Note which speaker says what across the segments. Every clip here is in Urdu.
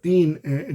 Speaker 1: 3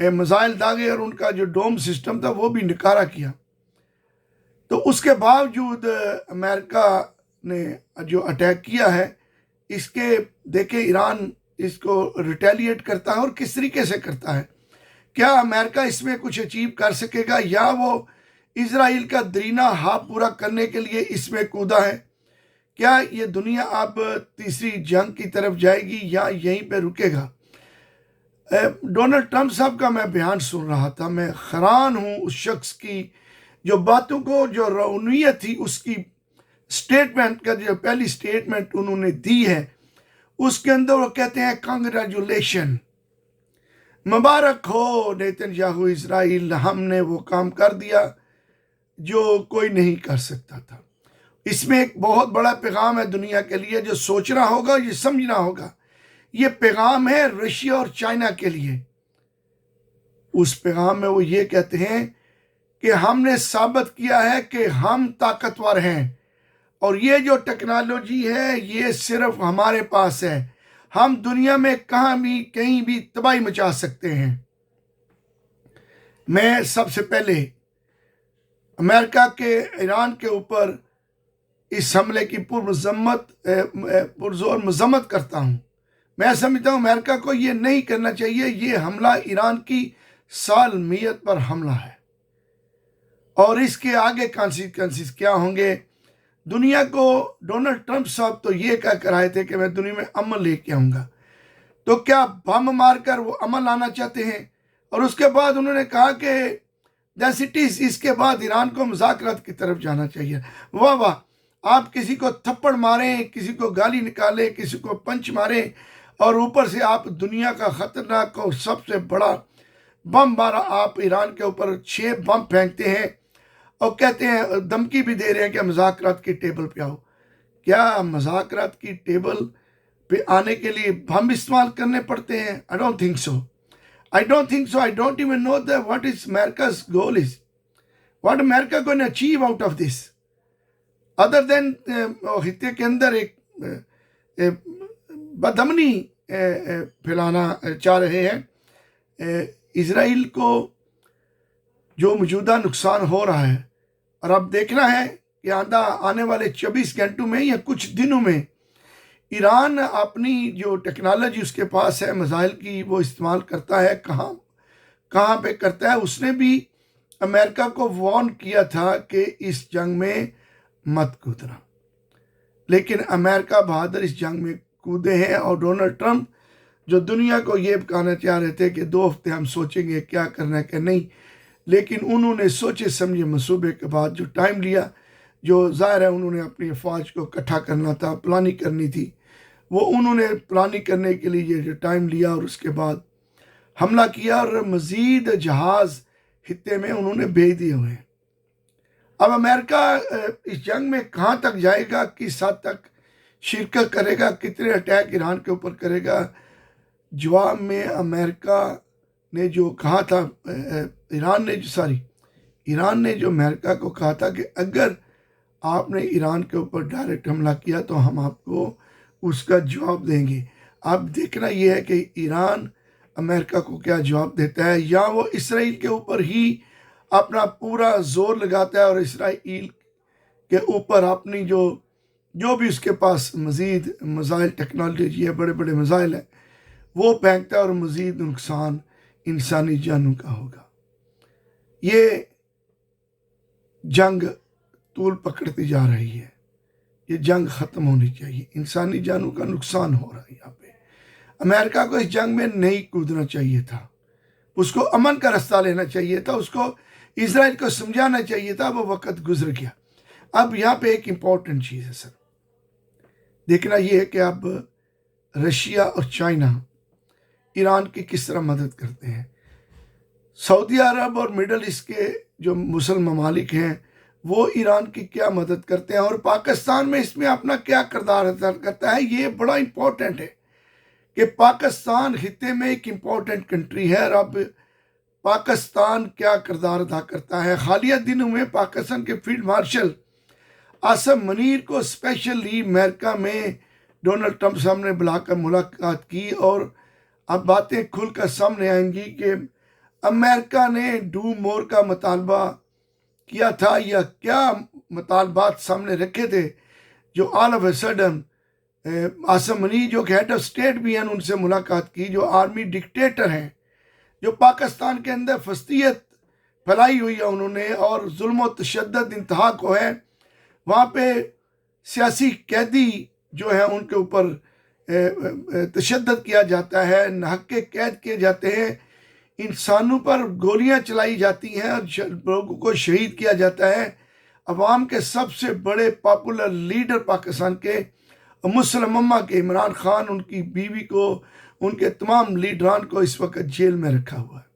Speaker 1: میزائل داغے اور ان کا جو ڈوم سسٹم تھا وہ بھی نکارہ کیا. تو اس کے باوجود امریکہ نے جو اٹیک کیا ہے اس کے دیکھیں ایران اس کو ریٹیلیٹ کرتا ہے اور کس طریقے سے کرتا ہے. کیا امریکہ اس میں کچھ اچیو کر سکے گا یا وہ اسرائیل کا درینہ ہاف پورا کرنے کے لیے اس میں کودا ہے؟ کیا یہ دنیا اب تیسری جنگ کی طرف جائے گی یا یہیں پہ رکے گا؟ ڈونلڈ ٹرمپ صاحب کا میں بیان سن رہا تھا، میں حیران ہوں اس شخص کی جو باتوں کو، جو رونیت تھی اس کی سٹیٹمنٹ کا، جو پہلی سٹیٹمنٹ انہوں نے دی ہے اس کے اندر وہ کہتے ہیں کنگریچولیشن، مبارک ہو نیتن یاہو اسرائیل، ہم نے وہ کام کر دیا جو کوئی نہیں کر سکتا تھا. اس میں ایک بہت بڑا پیغام ہے دنیا کے لیے جو سوچنا ہوگا، یہ سمجھنا ہوگا. یہ پیغام ہے رشیا اور چائنا کے لیے. اس پیغام میں وہ یہ کہتے ہیں کہ ہم نے ثابت کیا ہے کہ ہم طاقتور ہیں اور یہ جو ٹیکنالوجی ہے یہ صرف ہمارے پاس ہے، ہم دنیا میں کہاں بھی کہیں بھی تباہی مچا سکتے ہیں. میں سب سے پہلے امریکہ کے ایران کے اوپر اس حملے کی پرزور مذمت کرتا ہوں. میں سمجھتا ہوں امریکہ کو یہ نہیں کرنا چاہیے. یہ حملہ ایران کی سالمیت پر حملہ ہے اور اس کے آگے کانسیکوینسز کیا ہوں گے. دنیا کو ڈونلڈ ٹرمپ صاحب تو یہ کہہ کر آئے تھے کہ میں دنیا میں امن لے کے آؤں گا، تو کیا بم مار کر وہ امن لانا چاہتے ہیں؟ اور اس کے بعد انہوں نے کہا کہ اس کے بعد ایران کو مذاکرات کی طرف جانا چاہیے. واہ واہ، آپ کسی کو تھپڑ ماریں، کسی کو گالی نکالیں، کسی کو پنچ ماریں اور اوپر سے آپ دنیا کا خطرناک اور سب سے بڑا بم مارا، آپ ایران کے اوپر 6 بم پھینکتے ہیں اور کہتے ہیں، دھمکی بھی دے رہے ہیں کہ مذاکرات کی ٹیبل پہ آؤ. کیا مذاکرات کی ٹیبل پہ آنے کے لیے بم استعمال کرنے پڑتے ہیں؟ I don't think so. I don't even know that what is America's goal is. What America going to achieve out of this? Other than خطے کے اندر ایک بدامنی پھیلانا چاہ رہے ہیں. اسرائیل کو جو موجودہ نقصان ہو رہا ہے اور اب دیکھنا ہے کہ آنے والے 24 گھنٹوں میں یا کچھ دنوں میں ایران اپنی جو ٹیکنالوجی اس کے پاس ہے میزائل کی وہ استعمال کرتا ہے. کہاں پہ کرتا ہے؟ اس نے بھی امریکہ کو وارن کیا تھا کہ اس جنگ میں مت کودنا، لیکن امریکہ بہادر اس جنگ میں کودے ہیں. اور ڈونلڈ ٹرمپ جو دنیا کو یہ بتانا چاہ رہے تھے کہ 2 ہفتے ہم سوچیں گے کیا کرنا ہے کہ نہیں، لیکن انہوں نے سوچے سمجھے منصوبے کے بعد جو ٹائم لیا، جو ظاہر ہے انہوں نے اپنی افواج کو اکٹھا کرنا تھا، پلاننگ کرنی تھی، وہ انہوں نے پلاننگ کرنے کے لیے یہ جو ٹائم لیا اور اس کے بعد حملہ کیا اور مزید جہاز خطے میں انہوں نے بھیج دیے ہوئے ہیں. اب امریکہ اس جنگ میں کہاں تک جائے گا، کس حد تک شرکت کرے گا، کتنے اٹیک ایران کے اوپر کرے گا؟ جواب میں امریکہ نے جو کہا تھا، ایران نے جو امریکہ کو کہا تھا کہ اگر آپ نے ایران کے اوپر ڈائریکٹ حملہ کیا تو ہم آپ کو اس کا جواب دیں گے. اب دیکھنا یہ ہے کہ ایران امریکہ کو کیا جواب دیتا ہے، یا وہ اسرائیل کے اوپر ہی اپنا پورا زور لگاتا ہے اور اسرائیل کے اوپر اپنی جو بھی اس کے پاس مزید میزائل ٹیکنالوجی ہے، بڑے بڑے میزائل ہیں، وہ پھینکتا ہے اور مزید نقصان انسانی جانوں کا ہوگا. یہ جنگ طول پکڑتی جا رہی ہے، یہ جنگ ختم ہونی چاہیے. انسانی جانوں کا نقصان ہو رہا ہے. یہاں پہ امریکہ کو اس جنگ میں نہیں کودنا چاہیے تھا، اس کو امن کا رستہ لینا چاہیے تھا، اس کو اسرائیل کو سمجھانا چاہیے تھا. وہ وقت گزر گیا. اب یہاں پہ ایک امپورٹنٹ چیز ہے سر، دیکھنا یہ ہے کہ اب رشیا اور چائنا ایران کی کس طرح مدد کرتے ہیں. سعودی عرب اور مڈل ایسٹ کے جو مسلم ممالک ہیں وہ ایران کی کیا مدد کرتے ہیں، اور پاکستان میں اس میں اپنا کیا کردار ادا کرتا ہے. یہ بڑا امپورٹنٹ ہے کہ پاکستان خطے میں ایک امپورٹنٹ کنٹری ہے، اور اب پاکستان کیا کردار ادا کرتا ہے. حالیہ دنوں میں پاکستان کے فیلڈ مارشل آصف منیر کو اسپیشلی امریکہ میں ڈونلڈ ٹرمپ سامنے بلا کر ملاقات کی، اور اب باتیں کھل کر سامنے آئیں گی کہ امریکہ نے ڈو مور کا مطالبہ کیا تھا یا کیا مطالبات سامنے رکھے تھے، جو all of a sudden Asim منی جو کہ ہیڈ آف اسٹیٹ بھی ہیں ان سے ملاقات کی، جو آرمی ڈکٹیٹر ہیں، جو پاکستان کے اندر فسطیت پھیلائی ہوئی ہے انہوں نے اور ظلم و تشدد انتہا کو ہے، وہاں پہ سیاسی قیدی جو ہیں ان کے اوپر تشدد کیا جاتا ہے، ناحق قید کیے جاتے ہیں، انسانوں پر گولیاں چلائی جاتی ہیں اور لوگوں کو شہید کیا جاتا ہے۔ عوام کے سب سے بڑے پاپولر لیڈر پاکستان کے مسلم امہ کے عمران خان، ان کی بیوی کو، ان کے تمام لیڈران کو اس وقت جیل میں رکھا ہوا ہے،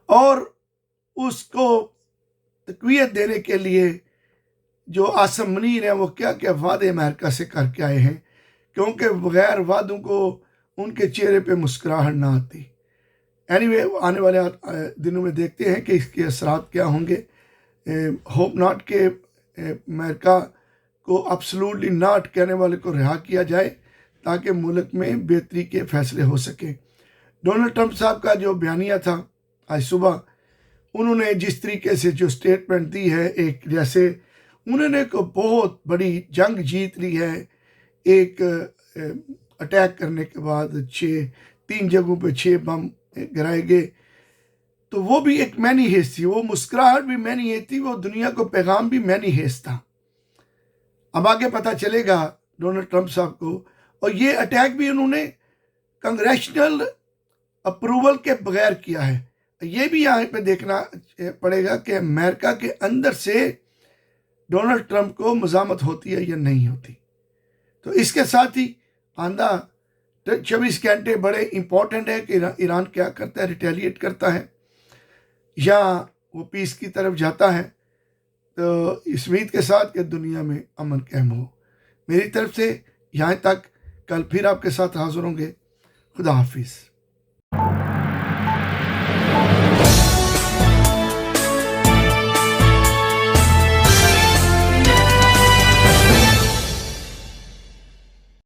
Speaker 1: اور اس کو تقویت دینے کے لیے جو عاصم منیر ہیں وہ کیا کیا وعدے امریکہ سے کر کے آئے ہیں، کیونکہ بغیر وعدوں کو ان کے چہرے پہ مسکراہٹ نہ آتی۔ اینی آنے والے دنوں میں دیکھتے ہیں کہ اس کے اثرات کیا ہوں گے۔ ہوپ ناٹ کہ امریکہ کو ابسلوٹلی ناٹ کہنے والے کو رہا کیا جائے تاکہ ملک میں بہتری کے فیصلے ہو سکیں۔ ڈونلڈ ٹرمپ صاحب کا جو بیانیہ تھا آج صبح، انہوں نے جس طریقے سے جو سٹیٹمنٹ دی ہے، ایک جیسے انہوں نے کو بہت بڑی جنگ جیت لی ہے، ایک اٹیک کرنے کے بعد 3 جگہوں پہ 6 بم گرائے گئے، تو وہ بھی ایک مینی ہیز تھی، وہ مسکراہٹ بھی مینی ہیز تھی، وہ دنیا کو پیغام بھی مینی ہیز تھا۔ اب آگے پتہ چلے گا ڈونلڈ ٹرمپ صاحب کو، اور یہ اٹیک بھی انہوں نے کنگریشنل اپروول کے بغیر کیا ہے۔ یہ بھی یہاں پہ دیکھنا پڑے گا کہ امریکہ کے اندر سے ڈونلڈ ٹرمپ کو مزاحمت ہوتی ہے یا نہیں ہوتی۔ تو اس کے ساتھ ہی آئندہ 24 گھنٹے بڑے امپورٹنٹ ہے کہ ایران کیا کرتا ہے، ریٹیلیٹ کرتا ہے یا وہ پیس کی طرف جاتا ہے۔ تو اس امید کے ساتھ کہ دنیا میں امن قائم ہو، میری طرف سے یہاں تک، کل پھر آپ کے ساتھ حاضر ہوں گے۔ خدا حافظ۔